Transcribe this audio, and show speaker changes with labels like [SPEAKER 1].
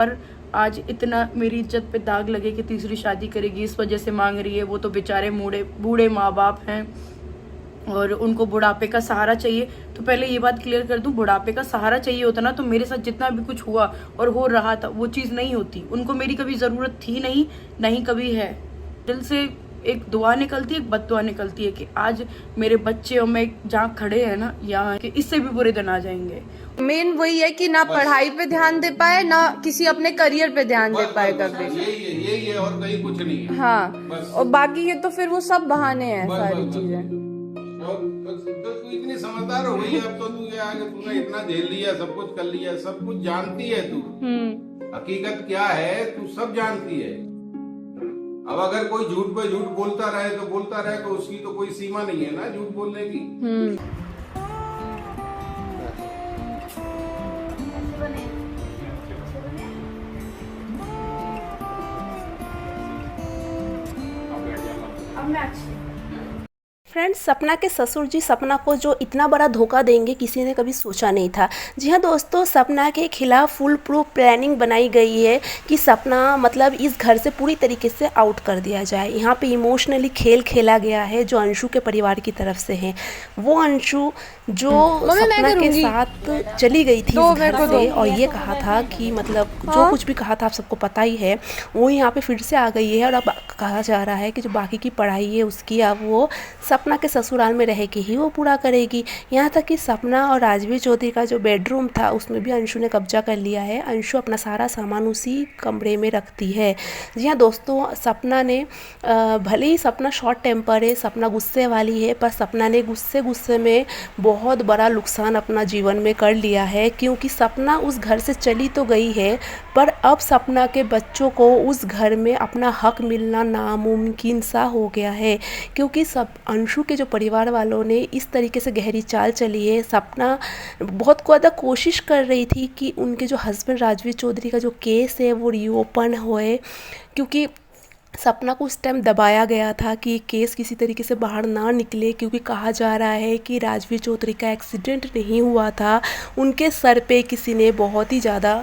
[SPEAKER 1] पर आज इतना मेरी इज्जत पे दाग लगे कि तीसरी शादी करेगी, इस वजह से मांग रही है। वो तो बेचारे बूढ़े माँ बाप हैं और उनको बुढ़ापे का सहारा चाहिए। तो पहले ये बात क्लियर कर दूं, बुढ़ापे का सहारा चाहिए होता ना तो मेरे साथ जितना भी कुछ हुआ और हो रहा था वो चीज़ नहीं होती। उनको मेरी कभी ज़रूरत थी नहीं, नहीं कभी है। दिल से एक दुआ निकलती है, एक बद्दुआ निकलती है कि आज मेरे बच्चे और मैं जहाँ खड़े हैं ना, यहाँ कि इससे भी बुरे दिन आ जाएंगे।
[SPEAKER 2] मेन वही है कि ना पढ़ाई पे ध्यान दे पाए, ना किसी अपने करियर पे ध्यान दे पाए कभी।
[SPEAKER 3] यही है और कहीं कुछ नहीं है।
[SPEAKER 2] हाँ,
[SPEAKER 3] बस।
[SPEAKER 2] और बाकी ये तो फिर वो सब बहाने हैं, सारी
[SPEAKER 3] बस।
[SPEAKER 2] चीजें।
[SPEAKER 3] और तो तू इतनी समझदार हो गई, अब तो तू ये आगे तूने इतना झेल लिया, सब कुछ कर लिया, सब कुछ जानती है तू। हकीकत क्या है तू सब जानती है। अब अगर कोई झूठ पे झूठ बोलता रहे तो उसकी तो कोई सीमा नहीं है ना झूठ बोलने की।
[SPEAKER 4] फ्रेंड्स, सपना के ससुर जी सपना को जो इतना बड़ा धोखा देंगे किसी ने कभी सोचा नहीं था। जी हाँ दोस्तों, सपना के खिलाफ फुल प्रूफ प्लानिंग बनाई गई है कि सपना मतलब इस घर से पूरी तरीके से आउट कर दिया जाए। यहाँ पे इमोशनली खेल खेला गया है जो अंशु के परिवार की तरफ से है। वो अंशु जो सपना के साथ चली गई थी इस घर से और ये कहा था कि मतलब जो कुछ भी कहा था आप सबको पता ही है, वो यहाँ पे फिर से आ गई है। और अब कहा जा रहा है कि जो बाकी की पढ़ाई है उसकी अब वो सपना के ससुराल में रह के ही वो पूरा करेगी। यहाँ तक कि सपना और राजवीर चौधरी का जो बेडरूम था उसमें भी अंशु ने कब्जा कर लिया है। अंशु अपना सारा सामान उसी कमरे में रखती है। जी हाँ दोस्तों, सपना ने भले ही सपना शॉर्ट टेम्पर है, सपना गुस्से वाली है, पर सपना ने गुस्से में बहुत बड़ा नुकसान अपना जीवन में कर लिया है। क्योंकि सपना उस घर से चली तो गई है, पर अब सपना के बच्चों को उस घर में अपना हक मिलना नामुमकिन सा हो गया है। क्योंकि सब अंशु के जो परिवार वालों ने इस तरीके से गहरी चाल चली है। सपना बहुत ज़्यादा कोशिश कर रही थी कि उनके जो हस्बैंड राजवीर चौधरी का जो केस है वो रीओपन होए, क्योंकि सपना को उस टाइम दबाया गया था कि केस किसी तरीके से बाहर ना निकले। क्योंकि कहा जा रहा है कि राजवीर चौधरी का एक्सीडेंट नहीं हुआ था, उनके सर पे किसी ने बहुत ही ज़्यादा